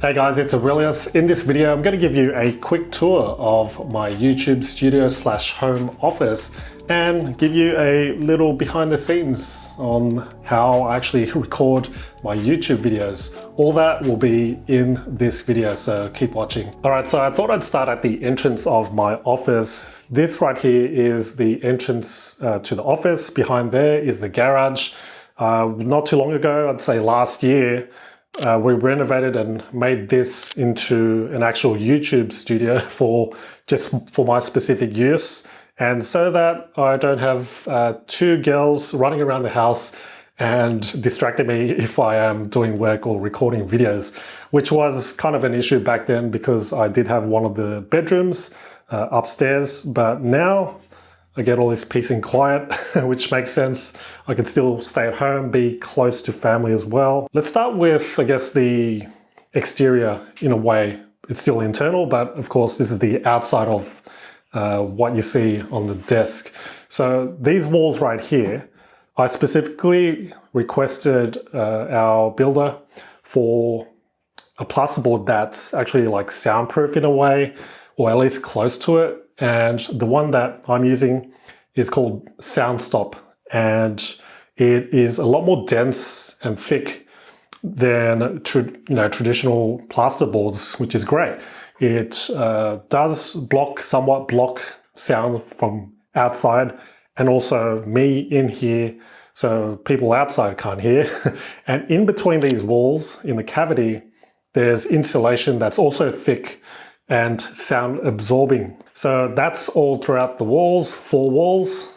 Hey guys, it's Aurelius. In this video, I'm going to give you a quick tour of my YouTube studio / home office and give you a little behind the scenes on how I actually record my YouTube videos. All that will be in this video, so keep watching. All right, so I thought I'd start at the entrance of my office. This right here is the entrance to the office. Behind there is the garage. Not too long ago, I'd say last year, we renovated and made this into an actual YouTube studio for my specific use, and so that I don't have two girls running around the house and distracting me if I am doing work or recording videos, which was kind of an issue back then because I did have one of the bedrooms upstairs, but now I get all this peace and quiet, which makes sense. I can still stay at home, be close to family as well. Let's start with, I guess, the exterior. In a way, it's still internal, but of course, this is the outside of what you see on the desk. So these walls right here, I specifically requested our builder for a plasterboard that's actually like soundproof in a way, or at least close to it. And the one that I'm using is called SoundStop, and it is a lot more dense and thick than traditional plasterboards, which is great. It does somewhat block sound from outside, and also me in here, so people outside can't hear. And in between these walls, in the cavity, there's insulation that's also thick and sound absorbing. So that's all throughout the walls, 4 walls,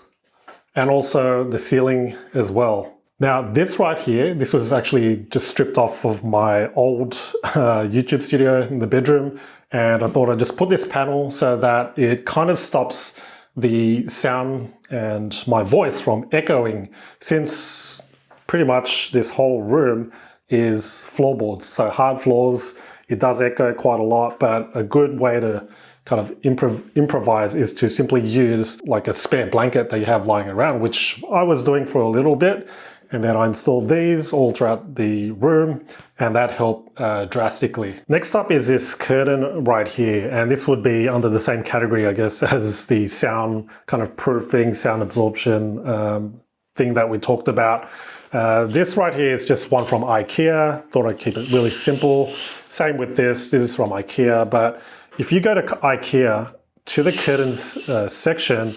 and also the ceiling as well. Now this right here, this was actually just stripped off of my old YouTube studio in the bedroom, and I thought I'd just put this panel so that it kind of stops the sound and my voice from echoing, since pretty much this whole room is floorboards, so hard floors. It does echo quite a lot, but a good way to kind of improvise is to simply use like a spare blanket that you have lying around, which I was doing for a little bit. And then I installed these all throughout the room, and that helped drastically. Next up is this curtain right here. And this would be under the same category, I guess, as the sound kind of proofing, sound absorption thing that we talked about. This right here is just one from IKEA. Thought I'd keep it really simple. Same with this. This is from IKEA. But if you go to IKEA, to the curtains section,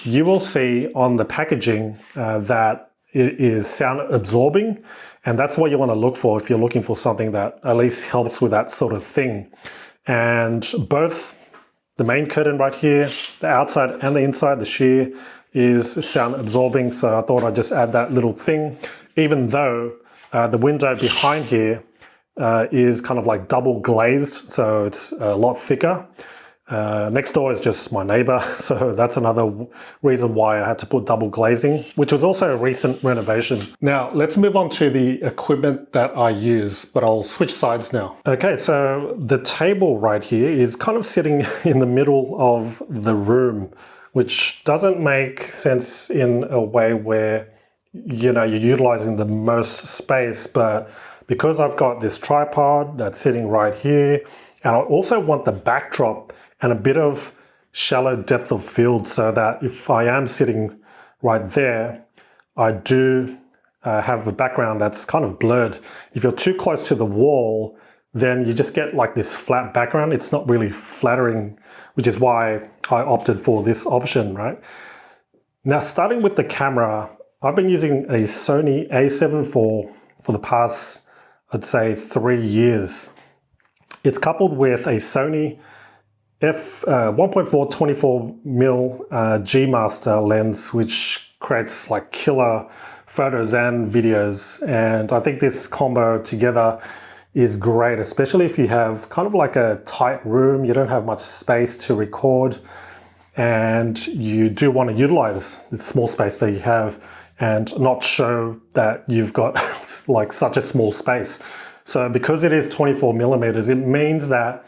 you will see on the packaging that it is sound absorbing. And that's what you want to look for if you're looking for something that at least helps with that sort of thing. And both the main curtain right here, the outside and the inside, the sheer, is sound absorbing, so I thought I'd just add that little thing, even though the window behind here is kind of like double glazed, so it's a lot thicker. Next door is just my neighbor, so that's another reason why I had to put double glazing, which was also a recent renovation. Now let's move on to the equipment that I use, but I'll switch sides now. Okay, so the table right here is kind of sitting in the middle of the room, which doesn't make sense in a way where, you're utilizing the most space. But because I've got this tripod that's sitting right here, and I also want the backdrop and a bit of shallow depth of field, so that if I am sitting right there, I do have a background that's kind of blurred. If you're too close to the wall, then you just get like this flat background. It's not really flattering, which is why I opted for this option, right? Now, starting with the camera, I've been using a Sony A7 for the past, I'd say, 3 years. It's coupled with a Sony f1.4 24mm G Master lens, which creates like killer photos and videos. And I think this combo together is great, especially if you have kind of like a tight room, you don't have much space to record, and you do want to utilize the small space that you have and not show that you've got like such a small space. So because it is 24mm, it means that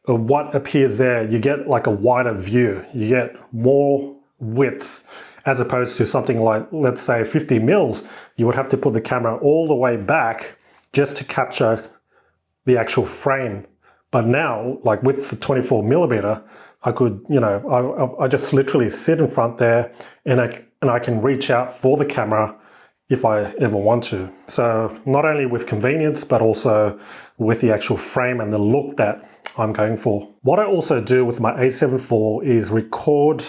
what appears there, you get like a wider view, you get more width, as opposed to something like, let's say 50 mils, you would have to put the camera all the way back just to capture the actual frame. But now, like with the 24mm, I could, I just literally sit in front there and I can reach out for the camera if I ever want to. So not only with convenience, but also with the actual frame and the look that I'm going for. What I also do with my A7 IV is record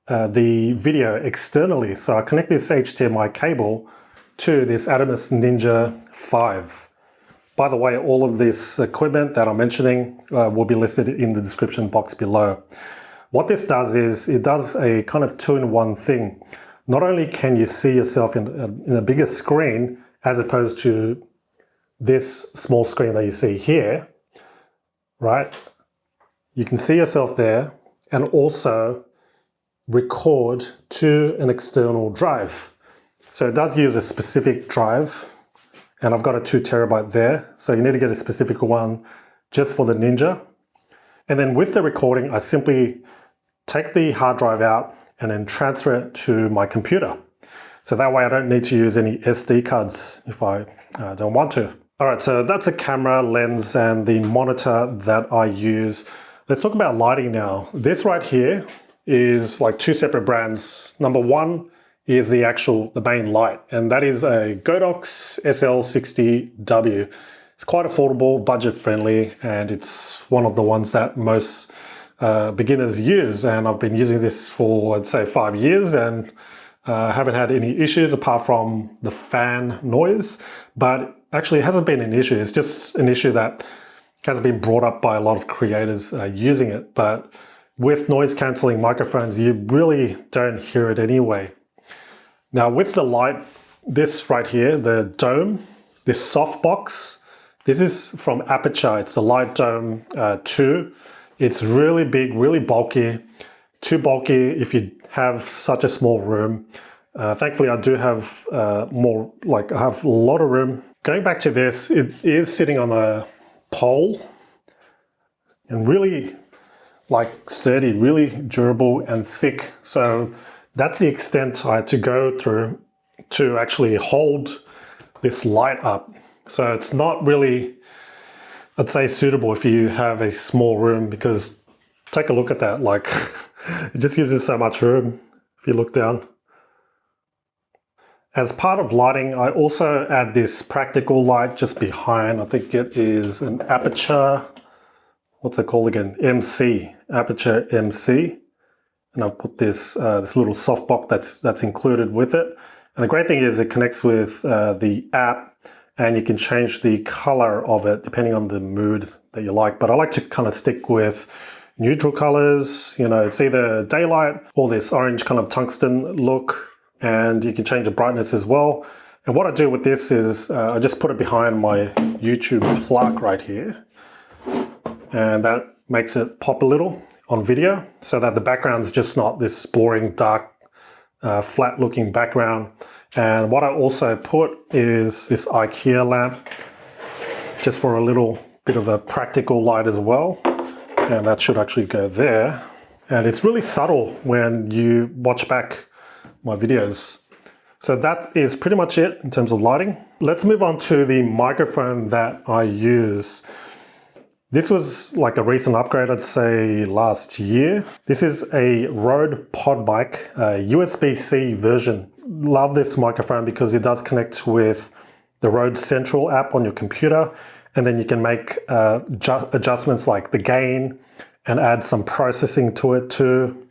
the video externally. So I connect this HDMI cable to this Atomos Ninja 5. By the way, all of this equipment that I'm mentioning will be listed in the description box below. What this does is it does a kind of two-in-one thing. Not only can you see yourself in a bigger screen as opposed to this small screen that you see here, right? You can see yourself there and also record to an external drive. So it does use a specific drive, and I've got a 2TB there. So you need to get a specific one just for the Ninja. And then with the recording, I simply take the hard drive out and then transfer it to my computer. So that way I don't need to use any SD cards if I don't want to. All right, so that's a camera, lens, and the monitor that I use. Let's talk about lighting now. This right here is like two separate brands. Number one is the main light, and that is a Godox SL60W. It's quite affordable, budget friendly, and it's one of the ones that most beginners use. And I've been using this for, I'd say, 5 years, and haven't had any issues apart from the fan noise. But actually, it hasn't been an issue. It's just an issue that hasn't been brought up by a lot of creators using it. But with noise cancelling microphones, you really don't hear it anyway. Now with the light, this right here, the dome, this softbox, this is from Aperture. It's the Light Dome 2. It's really big, really bulky, too bulky if you have such a small room. Thankfully, I do have I have a lot of room. Going back to this, it is sitting on a pole and really sturdy, really durable and thick. So that's the extent I had to go through to actually hold this light up. So it's not really, I'd say, suitable if you have a small room, because take a look at that. It just uses so much room if you look down. As part of lighting, I also add this practical light just behind. I think it is an Aperture, what's it called again? MC, Aperture MC. And I've put this little softbox that's included with it. And the great thing is it connects with the app, and you can change the color of it depending on the mood that you like. But I like to kind of stick with neutral colors. It's either daylight or this orange kind of tungsten look, and you can change the brightness as well. And what I do with this is I just put it behind my YouTube plug right here, and that makes it pop a little on video, so that the background is just not this boring, dark, flat looking background. And what I also put is this IKEA lamp, just for a little bit of a practical light as well. And that should actually go there. And it's really subtle when you watch back my videos. So that is pretty much it in terms of lighting. Let's move on to the microphone that I use. This was like a recent upgrade, I'd say last year. This is a Rode Pod Mic, USB-C version. Love this microphone because it does connect with the Rode Central app on your computer, and then you can make adjustments like the gain and add some processing to it too.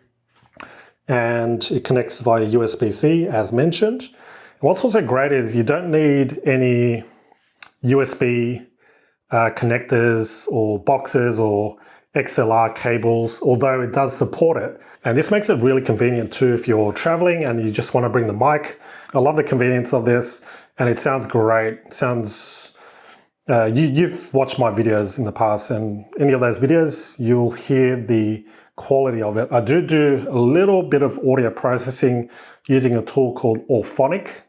And it connects via USB-C as mentioned. And what's also great is you don't need any USB connectors or boxes or XLR cables, although it does support it. And this makes it really convenient too if you're traveling and you just want to bring the mic. I love the convenience of this, and it sounds great. It sounds, you've watched my videos in the past, and any of those videos, you'll hear the quality of it. I do a little bit of audio processing using a tool called Orphonic.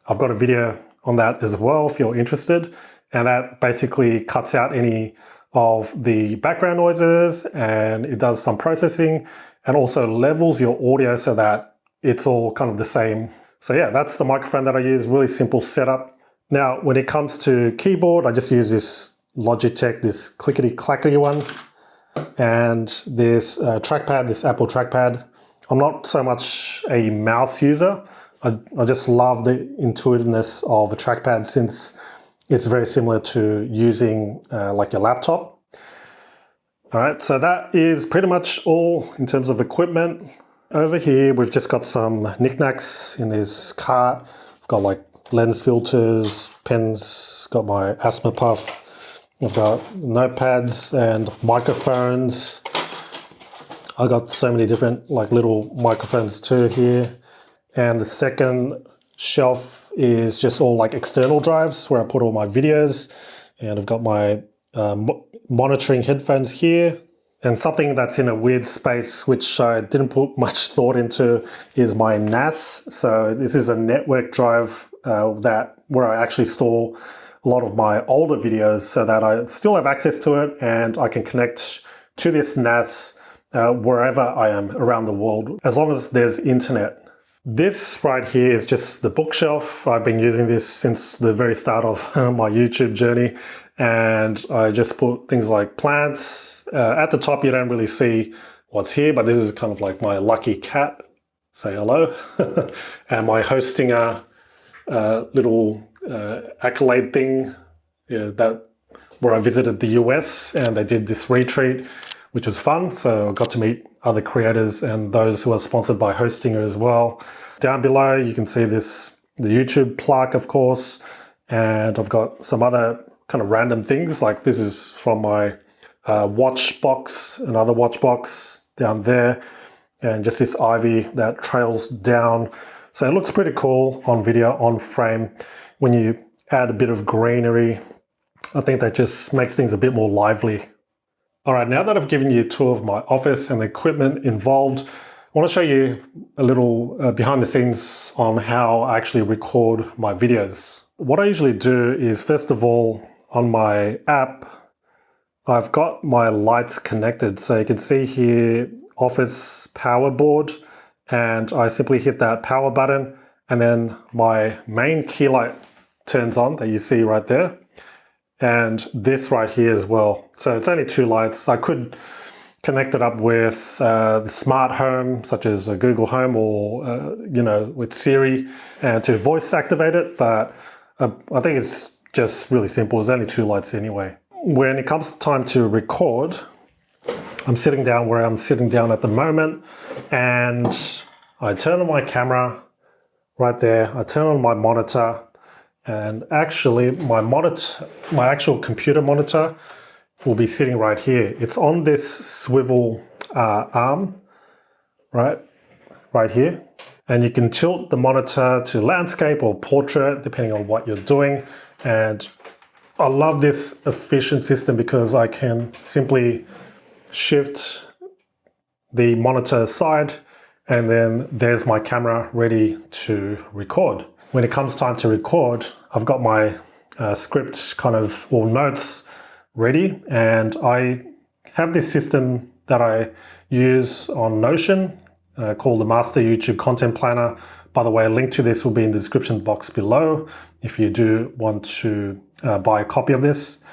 I've got a video on that as well if you're interested. And that basically cuts out any of the background noises, and it does some processing and also levels your audio so that it's all kind of the same. So yeah, that's the microphone that I use, really simple setup. Now, when it comes to keyboard, I just use this Logitech, this clickety-clackety one, and this trackpad, this Apple trackpad. I'm not so much a mouse user. I just love the intuitiveness of a trackpad since it's very similar to using like your laptop. All right, so that is pretty much all in terms of equipment. Over here, we've just got some knickknacks in this cart. I've got like lens filters, pens, got my asthma puff. I've got notepads and microphones. I got so many different like little microphones too here. And the second shelf is just all like external drives where I put all my videos. And I've got my monitoring headphones here. And something that's in a weird space, which I didn't put much thought into, is my NAS. So this is a network drive where I actually store a lot of my older videos so that I still have access to it and I can connect to this NAS wherever I am around the world, as long as there's internet. This right here is just the bookshelf. I've been using this since the very start of my YouTube journey, and I just put things like plants. At the top you don't really see what's here, but this is kind of like my lucky cat, say hello, and my Hostinger little accolade thing, where I visited the US and they did this retreat, which was fun. So I got to meet other creators and those who are sponsored by Hostinger as well. Down below you can see the YouTube plaque, of course, and I've got some other kind of random things, like this is from my watch box, another watch box down there, and just this ivy that trails down. So it looks pretty cool on video, on frame. When you add a bit of greenery, I think that just makes things a bit more lively. All right, now that I've given you a tour of my office and the equipment involved, I want to show you a little behind the scenes on how I actually record my videos. What I usually do is, first of all, on my app, I've got my lights connected. So you can see here, Office Power Board, and I simply hit that power button and then my main key light turns on that you see right there. And this right here as well. So it's only two lights. I could connect it up with the smart home, such as a Google Home or, with Siri, and to voice activate it. But I think it's just really simple. There's only two lights anyway. When it comes time to record, I'm sitting down where I'm sitting down at the moment, and I turn on my camera right there. I turn on my monitor. And actually my actual computer monitor will be sitting right here. It's on this swivel arm, right here. And you can tilt the monitor to landscape or portrait, depending on what you're doing. And I love this efficient system because I can simply shift the monitor aside, and then there's my camera ready to record. When it comes time to record, I've got my script or notes ready, and I have this system that I use on Notion called the Master YouTube Content Planner. By the way, a link to this will be in the description box below if you do want to buy a copy of this.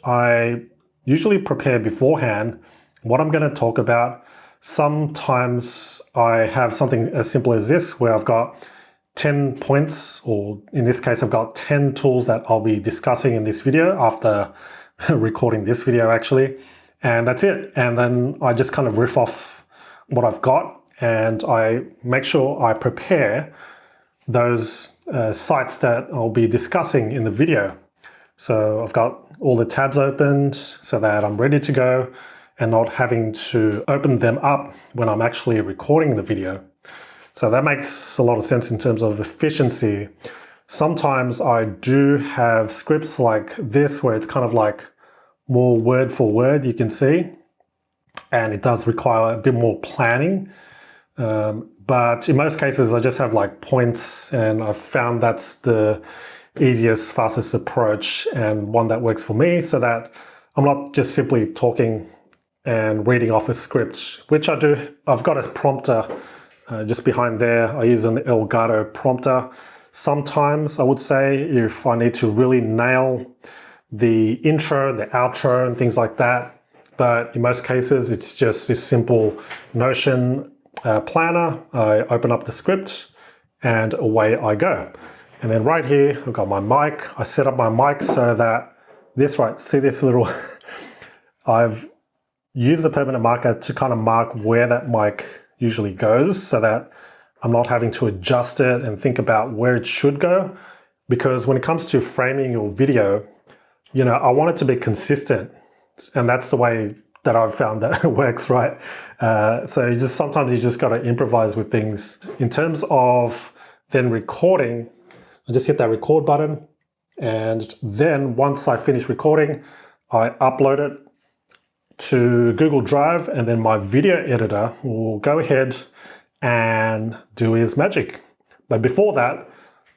I usually prepare beforehand what I'm going to talk about. Sometimes I have something as simple as this, where I've got 10 points, or in this case, I've got 10 tools that I'll be discussing in this video after recording this video actually. And that's it. And then I just kind of riff off what I've got, and I make sure I prepare those sites that I'll be discussing in the video. So I've got all the tabs opened so that I'm ready to go and not having to open them up when I'm actually recording the video. So that makes a lot of sense in terms of efficiency. Sometimes I do have scripts like this where it's kind of like more word for word, you can see, and it does require a bit more planning. But in most cases, I just have like points, and I've found that's the easiest, fastest approach and one that works for me, so that I'm not just simply talking and reading off a script, which I do. I've got a prompter just behind there. I use an Elgato prompter. Sometimes I would say if I need to really nail the intro, the outro, and things like that. But in most cases, it's just this simple Notion planner. I open up the script and away I go. And then right here, I've got my mic. I set up my mic so that see this little, I've used the permanent marker to kind of mark where that mic usually goes so that I'm not having to adjust it and think about where it should go. Because when it comes to framing your video, I want it to be consistent. And that's the way that I've found that it works, right? So sometimes you just got to improvise with things. In terms of then recording, I just hit that record button. And then once I finish recording, I upload it to Google Drive, and then my video editor will go ahead and do his magic. But before that,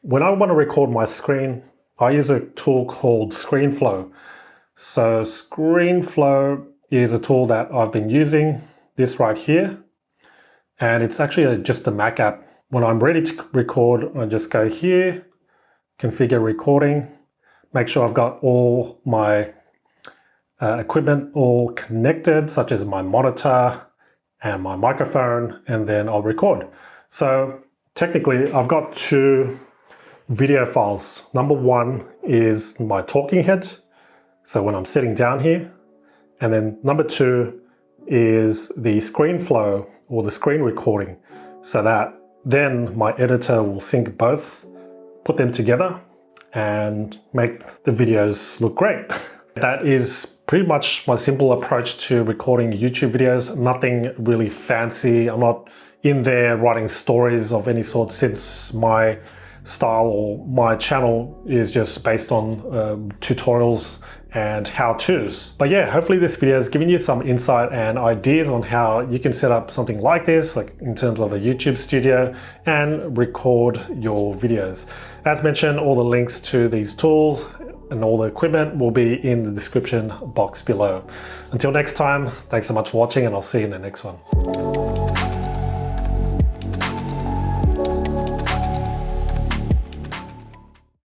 when I want to record my screen, I use a tool called ScreenFlow. So ScreenFlow is a tool that I've been using, this right here. And it's actually just a Mac app. When I'm ready to record, I just go here, configure recording, make sure I've got all my equipment all connected, such as my monitor and my microphone, and then I'll record. So technically, I've got two video files. Number one is my talking head, so when I'm sitting down here, and then number two is the ScreenFlow or the screen recording, so that then my editor will sync both, put them together, and make the videos look great. That is pretty much my simple approach to recording YouTube videos. Nothing really fancy. I'm not in there writing stories of any sort, since my style or my channel is just based on tutorials and how-tos. But yeah, hopefully this video has given you some insight and ideas on how you can set up something like this, like in terms of a YouTube studio, and record your videos. As mentioned, all the links to these tools and all the equipment will be in the description box below. Until next time, thanks so much for watching, and I'll see you in the next one.